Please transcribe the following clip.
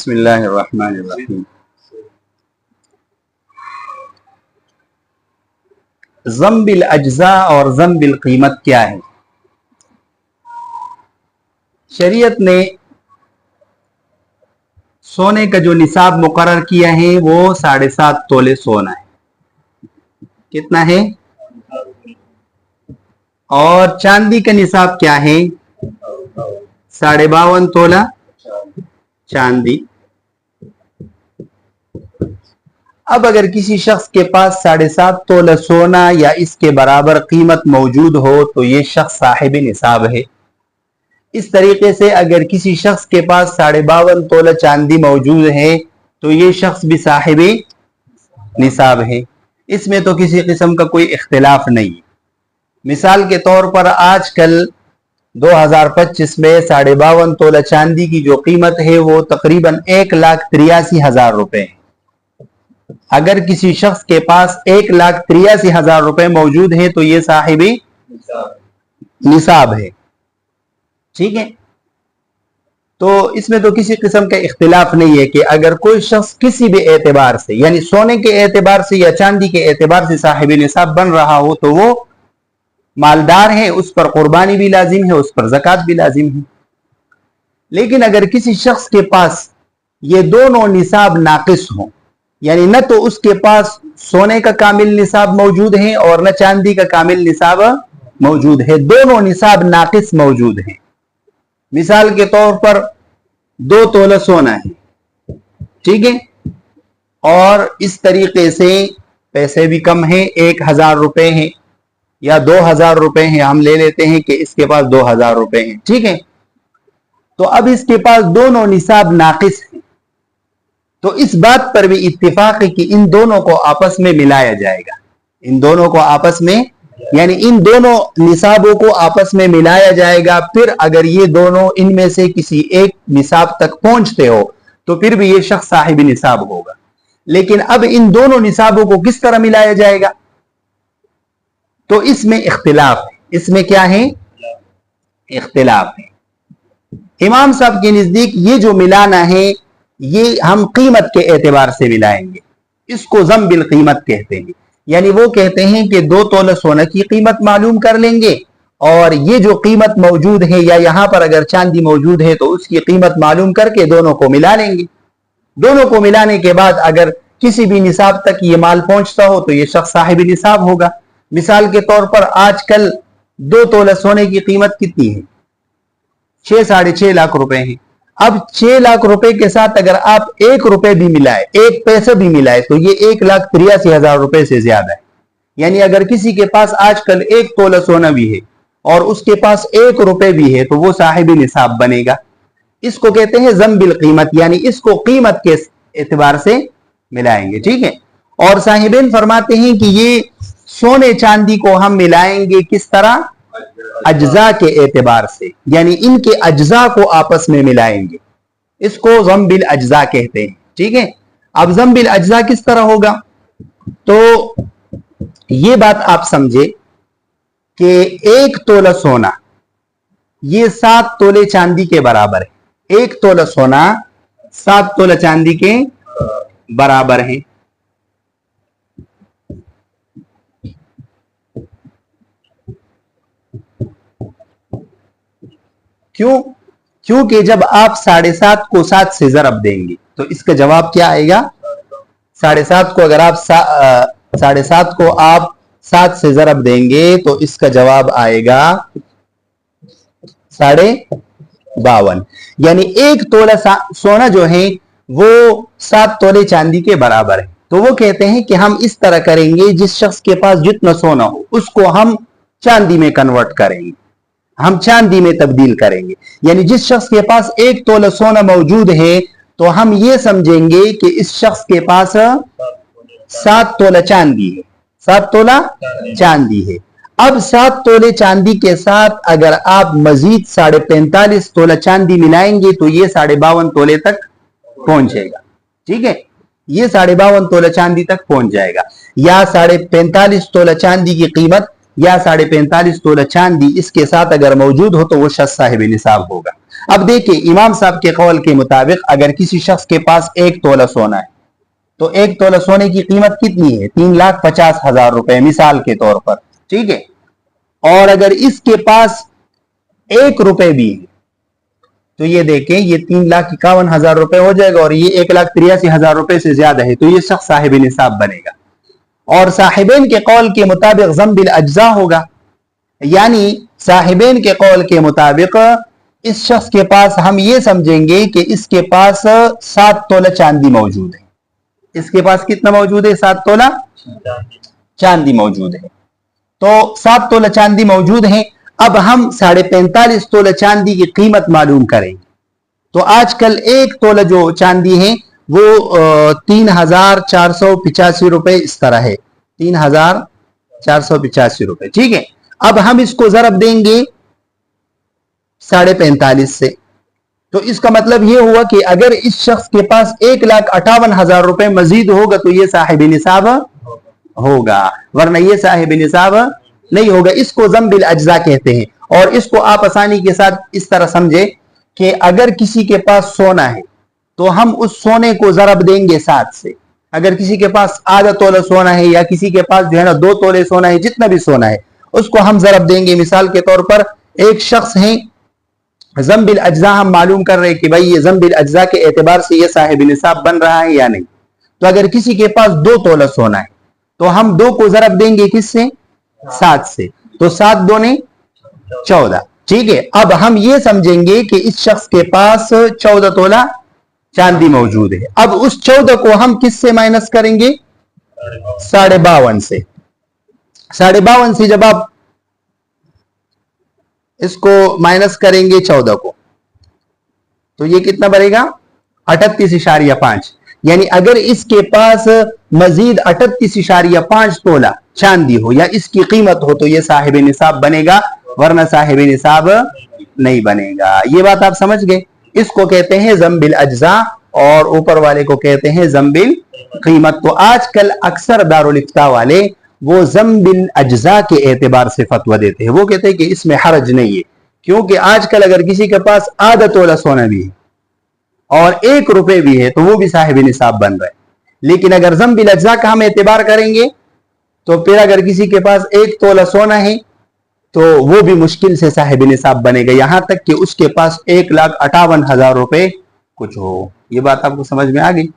बिस्मिल्लाहिर्रहमानिर्रहीम। ज़म्बिल अज्जा और ज़म्बिल कीमत क्या है? शरीयत ने सोने का जो निसाब मुकर्रर किया है वो 7.5 तोले सोना है। कितना है? और चांदी का निसाब क्या है? 52.5 तोला चांदी। अब अगर किसी शख्स के पास 7.5 तोला सोना या इसके बराबर कीमत मौजूद हो तो ये शख्स साहिब निसाब है। इस तरीके से अगर किसी शख्स के पास 52.5 तोला चांदी मौजूद है तो ये शख्स भी साहिब निसाब है। इसमें तो किसी किस्म का कोई इख्तिलाफ नहीं। मिसाल के तौर पर आजकल 2025 में 52.5 तोला चांदी की जो कीमत है वो तकरीबन 1,83,000 रुपए है। अगर किसी शख्स के पास 1,83,000 रुपए मौजूद है तो ये साहिब निसाब है। ठीक है, तो इसमें तो किसी किस्म का इख्तिलाफ नहीं है कि अगर कोई शख्स किसी भी एतबार से यानी सोने के एतबार से या चांदी के एतबार से साहिब निसाब बन रहा हो तो वो मालदार है, उस पर कुर्बानी भी लाजिम है, उस पर ज़कात भी लाजिम है। लेकिन अगर किसी शख्स के पास ये दोनों निसाब नाकिस हो यानी न तो उसके पास सोने का कामिल निसाब मौजूद है और न चांदी का कामिल निसाब मौजूद है, दोनों निसाब नाकिस मौजूद हैं। मिसाल के तौर पर 2 तोला सोना है, ठीक है, और इस तरीके से पैसे भी कम हैं, 1,000 रुपए हैं या 2,000 रुपए हैं, हम ले लेते हैं कि इसके पास 2,000 रुपए हैं, ठीक है। तो अब इसके पास दोनों निसाब नाकिस हैं, तो इस बात पर भी इत्तिफाक है कि इन दोनों को आपस में मिलाया जाएगा। इन दोनों को आपस में यानी इन दोनों निसाबों को आपस में मिलाया जाएगा। फिर अगर ये दोनों इनमें से किसी एक निसाब तक पहुंचते हो तो फिर भी ये शख्स साहिब निसाब होगा। लेकिन अब इन दोनों निसाबों को किस तरह मिलाया जाएगा तो इसमें इख्तिलाफ है। इसमें क्या है? इख्तिलाफ है। इमाम साहब के नजदीक ये जो मिलाना है ये हम कीमत के एतबार से मिलाएंगे, इसको ज़म्बिल कीमत कहते हैं। यानी वो कहते हैं कि 2 तोला सोना की कीमत मालूम कर लेंगे और ये जो कीमत मौजूद है या यहां पर अगर चांदी मौजूद है तो उसकी कीमत मालूम करके दोनों को मिला लेंगे। दोनों को मिलाने के बाद अगर किसी भी निसाब तक ये माल पहुंचता हो तो ये शख्स साहिब निसाब होगा। मिसाल के तौर पर आजकल 2 तोला सोने की कीमत कितनी है? 6-6.5 लाख रुपए है। अब 6 लाख रुपए के साथ अगर आप 1 रुपए भी मिलाए, 1 पैसा भी मिलाए तो ये 1,83,000 रुपए से ज्यादा है। यानी अगर किसी के पास आजकल 1 तोला सोना भी है और उसके पास 1 रुपए भी है तो वो साहिब निसाब बनेगा। इसको कहते हैं ज़म्बिल कीमत, यानी इसको कीमत के एतबार से मिलाएंगे, ठीक है। और साहिबीन फरमाते हैं कि ये सोने चांदी को हम मिलाएंगे किस तरह? अज्जा के एतबार से, यानी इनके अज्जा को आपस में मिलाएंगे, इसको ज़म्बिल अज्जा कहते हैं, ठीक है। अब ज़म्बिल अज्जा किस तरह होगा तो ये बात आप समझे कि 1 तोला सोना ये 7 तोले चांदी के बराबर है। 1 तोला सोना 7 तोला चांदी के बराबर है। क्यों? क्योंकि जब आप 7.5 को 7 से ज़रब देंगे तो इसका जवाब क्या आएगा? 7.5 को अगर आप 7.5 को आप 7 से ज़रब देंगे तो इसका जवाब आएगा 52.5। यानी 1 तोला सोना जो है वो 7 तोले चांदी के बराबर है। तो वो कहते हैं कि हम इस तरह करेंगे, जिस शख्स के पास जितना सोना हो उसको हम चांदी में कन्वर्ट करेंगे, हम चांदी में तब्दील करेंगे। यानी जिस शख्स के पास 1 तोला सोना मौजूद है तो हम ये समझेंगे कि इस शख्स के पास 7 तोला चांदी है, 7 तोला चांदी है। अब 7 तोले चांदी के साथ अगर आप मजीद 45.5 तोला चांदी मिलाएंगे तो ये 52.5 तोले तक पहुंचेगा, ठीक है। ये 52.5 तोला चांदी तक पहुंच जाएगा, या 45.5 तोला चांदी की कीमत या 45.5 तोला चांदी इसके साथ अगर मौजूद हो तो वो शख्स साहिब निसाब होगा। اب دیکھیں इमाम साहब के कौल के मुताबिक अगर किसी शख्स के पास 1 तोला सोना है तो 1 तोला सोने की कीमत कितनी है 3,50,000 रुपए मिसाल के तौर पर, ठीक है। और अगर इसके पास 1 रुपए भी है तो ये देखें ये 3,51,000 रुपए हो जाएगा और ये 1,83,000 रुपए से ज्यादा है तो ये शख्स साहिब निसाब बनेगा। और साहिबेन के कौल के मुताबिक ज़म बिल अज्जा होगा, यानी साहिबेन के कौल के मुताबिक इस शख्स के पास हम ये समझेंगे कि इसके पास 7 तोला चांदी मौजूद है। इसके पास कितना मौजूद है 7 तोला चांदी मौजूद है। तो 7 तोला चांदी मौजूद है। अब हम 45.5 तोला चांदी की कीमत मालूम करेंगे। तो आजकल 1 तोला जो चांदी है वो 3,485 रुपए इस तरह है, 3,485 रुपए, ठीक है। अब हम इसको ज़रब देंगे 45.5 से, तो इसका मतलब ये हुआ कि अगर इस शख्स के पास 1,58,000 रुपए मजीद होगा तो ये साहिब निसाब होगा, वरना ये साहिब निसाब नहीं होगा। इसको ज़म बिल अज्जा कहते हैं। और इसको आप आसानी के साथ इस तरह समझे कि अगर किसी के पास सोना है तो हम उस सोने को ज़रब देंगे 7 से। अगर किसी के पास आधा तोला सोना है या किसी के पास जो है ना 2 तोले सोना है, जितना भी सोना है उसको हम ज़रब देंगे। मिसाल के तौर पर एक शख्स है, ज़म बिल अज्जा हम मालूम कर रहे हैं कि भाई ये ज़म बिल अज्जा के एतबार से ये साहिब निसाब बन रहा है या नहीं। तो अगर किसी के पास 2 तोला सोना है तो हम 2 को ज़रब देंगे किससे 7 से, तो 7 दूने 14, ठीक है। अब हम ये समझेंगे कि इस शख्स के पास 14 तोला चांदी मौजूद है। अब उस 14 को हम किससे माइनस करेंगे 52.5 से। 52.5 से जब आप इसको माइनस करेंगे 14 को तो ये कितना बनेगा 38.5, यानी अगर इसके पास मजीद 38.5 तोला चांदी हो या इसकी कीमत हो तो ये साहिब निसाब बनेगा, वरना साहिब निसाब नहीं बनेगा। ये बात आप समझ गए। इसको कहते हैं ज़म बिल अज्जा और ऊपर वाले को कहते हैं ज़म बिल कीमत। तो आजकल अक्सर दारुल इफ्ता वाले वो ज़म बिल अज्जा के एतबार से फतवा देते हैं। वो कहते हैं कि इसमें हरज नहीं है, क्योंकि आजकल अगर किसी के पास आधा तोला सोना भी है और 1 रुपए भी है तो वो भी साहिब निसाब बन रहा है। लेकिन अगर ज़म बिल अज्जा का हम एतबार करेंगे तो फिर अगर किसी के पास 1 तोला सोना है तो वो भी मुश्किल से साहिब निसाब बनेगा, यहां तक कि उसके पास 1,58,000 रुपए कुछ हो। ये बात आपको समझ में आ गई।